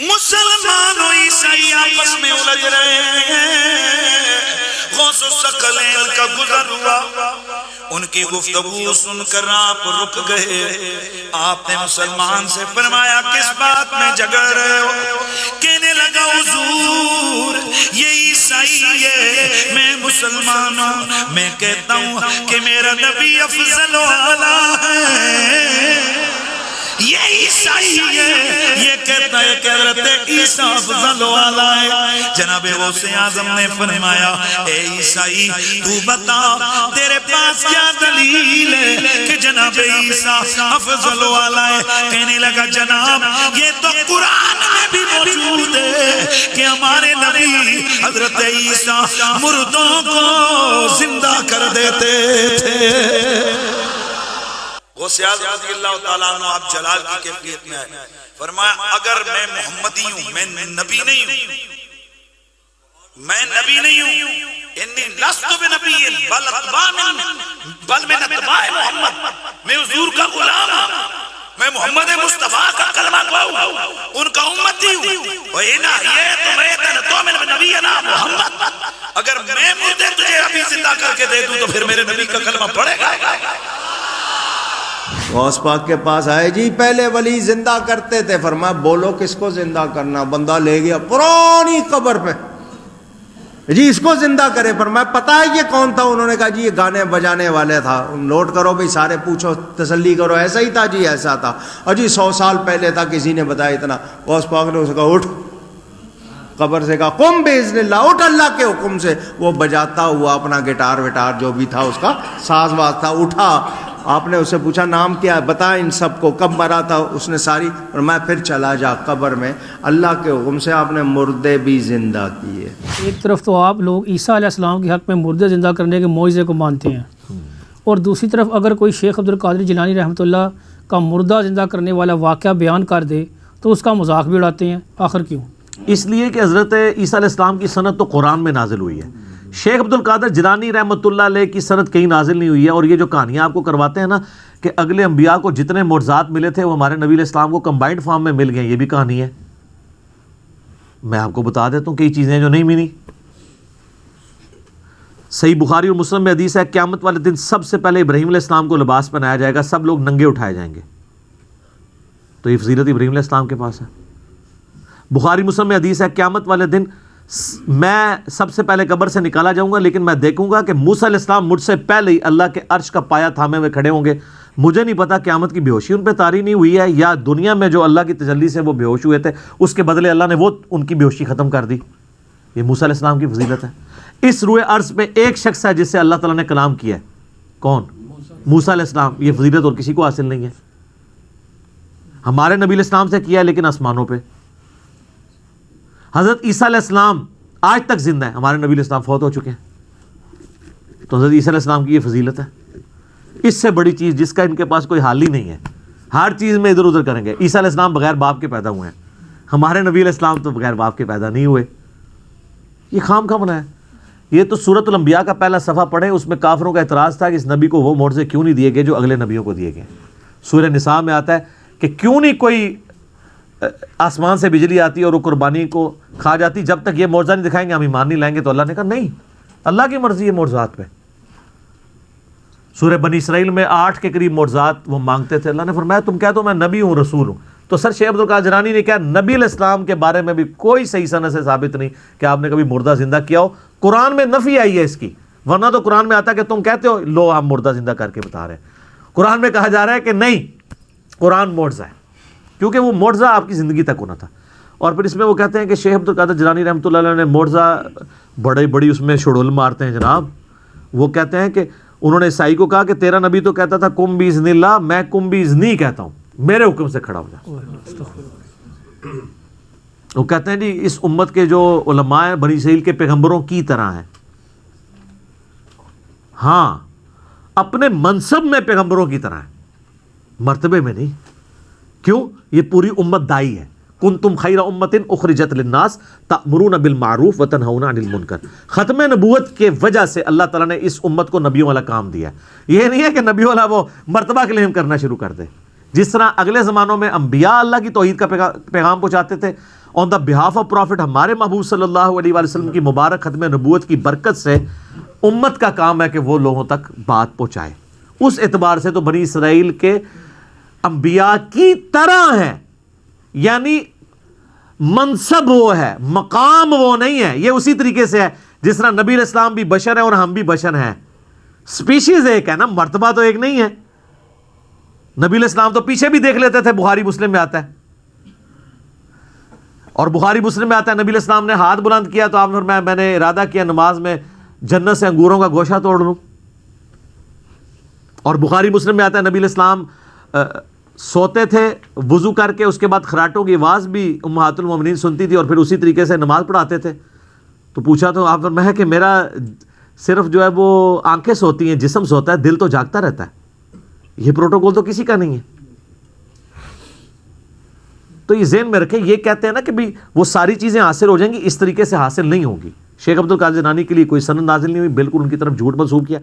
مسلمان و عیسائی آپس میں الجھ رہے ہیں، غوث الثقلین کا گزر ہوا، ان کی گفتگو سن کر آپ رک گئے۔ آپ نے مسلمان سے فرمایا کس بات میں جھگڑ رہے ہو؟ کہنے لگا حضور یہ عیسائی ہے، میں مسلمان ہوں، میں کہتا ہوں کہ میرا نبی افضل و اعلیٰ ہے، یہ عیسائی ہے، یہ کہتا ہے کہ حضرت عیسیٰ افضل و اعلیٰ ہے۔ جناب غوث اعظم نے فرمایا اے عیسائی تو بتا تیرے پاس کیا دلیل ہے کہ جناب عیسیٰ افضل و اعلیٰ ہے؟ کہنے لگا جناب یہ تو قرآن میں بھی موجود ہے کہ ہمارے نبی حضرت عیسیٰ مردوں کو زندہ کر دیتے تھے۔ غوث اعظم رضی اللہ تعالیٰ عنہ آپ جلال کی کیفیت میں آئے، فرمایا اگر میں محمدی ہوں، میں نبی نہیں ہوں، میں نبی نہیں ہوں، انی لست بنبی بل من اتباع محمد، میں حضور کا غلام ہوں، میں محمد مصطفیٰ کا کلمہ گواؤں، ان کا امتی ہوں، وَإِنَا حَيَّيْتُ مَيْتًا تُؤْمِنُ بِنَبِيِّنَا محمد، اگر میں مردے تجھے ابھی زندہ کر کے دے دوں تو پھر میرے نبی کا کلمہ پڑھے گا۔ غوث پاک کے پاس آئے، جی پہلے ولی زندہ کرتے تھے، فرمایا بولو کس کو زندہ کرنا؟ بندہ لے گیا پرانی قبر پہ، جی اس کو زندہ کرے، فرمایا پتہ ہے یہ کون تھا؟ انہوں نے کہا جی یہ گانے بجانے والے تھا، نوٹ کرو بھئی سارے پوچھو تسلی کرو، ایسا ہی تھا جی ایسا تھا، اور جی 100 سال پہلے تھا، کسی نے بتایا اتنا۔ غوث پاک نے اسے کہا اٹھ، قبر سے کہا قم باذن اللہ، اٹھ اللہ کے حکم سے۔ وہ بجاتا ہوا اپنا گٹار وٹار جو بھی تھا اس کا ساز واز تھا، اٹھا، آپ نے اسے پوچھا نام کیا ہے؟ بتا ان سب کو کب مرا تھا؟ اس نے ساری، اور میں پھر چلا جا قبر میں، اللہ کے حکم سے آپ نے مردے بھی زندہ کیے۔ ایک طرف تو آپ لوگ عیسیٰ علیہ السلام کے حق میں مردے زندہ کرنے کے معجزے کو مانتے ہیں، اور دوسری طرف اگر کوئی شیخ عبدالقادر جیلانی رحمۃ اللہ کا مردہ زندہ کرنے والا واقعہ بیان کر دے تو اس کا مذاق بھی اڑاتے ہیں، آخر کیوں؟ اس لیے کہ حضرت عیسیٰ علیہ السلام کی سند تو قرآن میں نازل ہوئی ہے، شیخ عبدالقادر جیلانی رحمۃ اللہ علیہ کی سند کہیں نازل نہیں ہوئی ہے، اور یہ جو کہانیاں آپ کو کرواتے ہیں نا کہ اگلے انبیاء کو جتنے معجزات ملے تھے وہ ہمارے نبی علیہ السلام کو کمبائنڈ فارم میں مل گئے، یہ بھی کہانی ہے۔ میں آپ کو بتا دیتا ہوں کئی چیزیں جو نہیں ملی۔ صحیح بخاری اور مسلم میں حدیث ہے قیامت والے دن سب سے پہلے ابراہیم علیہ السلام کو لباس پہنایا جائے گا، سب لوگ ننگے اٹھائے جائیں گے، تو یہ فضیلت ابراہیم علیہ السلام کے پاس ہے۔ بخاری مسلم میں حدیث ہے قیامت والے دن میں سب سے پہلے قبر سے نکالا جاؤں گا، لیکن میں دیکھوں گا کہ موسیٰ علیہ السلام مجھ سے پہلے ہی اللہ کے عرش کا پایا تھامے ہوئے کھڑے ہوں گے۔ مجھے نہیں پتا قیامت کی بے ہوشی ان پہ طاری نہیں ہوئی ہے یا دنیا میں جو اللہ کی تجلی سے وہ بے ہوش ہوئے تھے اس کے بدلے اللہ نے وہ ان کی بے ہوشی ختم کر دی۔ یہ موسیٰ علیہ السلام کی فضیلت ہے۔ اس روئے عرض پہ ایک شخص ہے جس سے اللہ تعالیٰ نے کلام کیا ہے، کون؟ موسیٰ علیہ السلام۔ یہ فضیلت اور کسی کو حاصل نہیں ہے، ہمارے نبی علیہ السلام سے کیا ہے لیکن آسمانوں پہ۔ حضرت عیسیٰ علیہ السلام آج تک زندہ ہے، ہمارے نبی علیہ السلام فوت ہو چکے ہیں، تو حضرت عیسیٰ علیہ السلام کی یہ فضیلت ہے۔ اس سے بڑی چیز جس کا ان کے پاس کوئی حال ہی نہیں ہے، ہر چیز میں ادھر ادھر کریں گے۔ عیسیٰ علیہ السلام بغیر باپ کے پیدا ہوئے ہیں، ہمارے نبی علیہ السلام تو بغیر باپ کے پیدا نہیں ہوئے۔ یہ خام خواہ بنا ہے۔ یہ تو سورۃ الانبیاء کا پہلا صفحہ پڑھیں، اس میں کافروں کا اعتراض تھا کہ اس نبی کو وہ معجزے کیوں نہیں دیے گئے جو اگلے نبیوں کو دیے گئے۔ سورہ نساء میں آتا ہے کہ کیوں نہیں کوئی آسمان سے بجلی آتی اور وہ قربانی کو کھا جاتی، جب تک یہ معجزہ نہیں دکھائیں گے ہم ایمان نہیں لائیں گے۔ تو اللہ نے کہا نہیں، اللہ کی مرضی ہے معجزات پہ۔ سورہ بنی اسرائیل میں 8 کے قریب معجزات وہ مانگتے تھے، اللہ نے فرمایا تم کہہ دو میں نبی ہوں، رسول ہوں۔ تو سر شیخ عبدالقادر جیلانی نے کہا نبی علیہ السلام کے بارے میں بھی کوئی صحیح سند سے ثابت نہیں کہ آپ نے کبھی مردہ زندہ کیا ہو۔ قرآن میں نفی آئی ہے اس کی، ورنہ تو قرآن میں آتا ہے کہ تم کہتے ہو لو ہم مردہ زندہ کر کے بتا رہے ہیں۔ قرآن میں کہا جا رہا ہے کہ نہیں، قرآن معجزہ ہے، کیونکہ وہ معجزہ آپ کی زندگی تک ہونا تھا۔ اور پھر اس میں وہ کہتے ہیں کہ شیخ عبدالقادر جیلانی رحمۃ اللہ علیہ نے معجزہ بڑی اس میں شڑول مارتے ہیں جناب۔ وہ کہتے ہیں کہ انہوں نے عیسائی کو کہا کہ تیرا نبی تو کہتا تھا کم باذن اللہ، میں کم باذنی کہتا ہوں، میرے حکم سے کھڑا ہو جا۔ وہ کہتے ہیں جی اس امت کے جو علماء ہیں بنی اسرائیل کے پیغمبروں کی طرح ہیں، ہاں اپنے منصب میں پیغمبروں کی طرح ہیں، مرتبے میں نہیں۔ کیوں؟ یہ پوری امت دائی ہے۔ کنتم خیر امت اخرجت للناس تأمرون بالمعروف وتنہون عن المنکر۔ ختم نبوت کے وجہ سے اللہ تعالیٰ نے اس امت کو نبیوں والا کام دیا ہے۔ یہ نہیں ہے کہ نبیوں والا وہ مرتبہ کلیم کرنا شروع کر دے، جس طرح اگلے زمانوں میں انبیاء اللہ کی توحید کا پیغام پہنچاتے تھے، آن دا بہاف آف پروفٹ ہمارے محبوب صلی اللہ علیہ وآلہ وسلم کی مبارک ختم نبوت کی برکت سے امت کا کام ہے کہ وہ لوگوں تک بات پہنچائے. اس اعتبار سے تو بنی اسرائیل کے انبیاء کی طرح ہیں، یعنی منصب وہ ہے، مقام وہ نہیں ہے. یہ اسی طریقے سے ہے جس طرح نبی علیہ السلام بھی بشر ہیں اور ہم بھی بشر ہیں. سپیشیز ایک ہے نا، مرتبہ تو ایک نہیں ہے. نبی علیہ السلام تو پیچھے بھی دیکھ لیتے تھے، بخاری مسلم میں آتا ہے. اور بخاری مسلم میں آتا ہے نبی علیہ السلام نے ہاتھ بلند کیا تو آپ نے فرمایا میں نے ارادہ کیا نماز میں جنت سے انگوروں کا گوشہ توڑ لوں. اور بخاری مسلم میں آتا ہے نبی علیہ السلام سوتے تھے وضو کر کے، اس کے بعد خراٹوں کی آواز بھی امہات المومنین سنتی تھی اور پھر اسی طریقے سے نماز پڑھاتے تھے. تو پوچھا تو آپ فرمایا کہ میرا صرف جو ہے وہ آنکھیں سوتی ہیں، جسم سوتا ہے، دل تو جاگتا رہتا ہے. یہ پروٹوکول تو کسی کا نہیں ہے. تو یہ ذہن میں رکھیں، یہ کہتے ہیں نا کہ بھی وہ ساری چیزیں حاصل ہو جائیں گی، اس طریقے سے حاصل نہیں ہوں گی. شیخ عبد القادر جیلانی کے لیے کوئی سند نازل نہیں ہوئی، بالکل ان کی طرف جھوٹ منسوب کیا.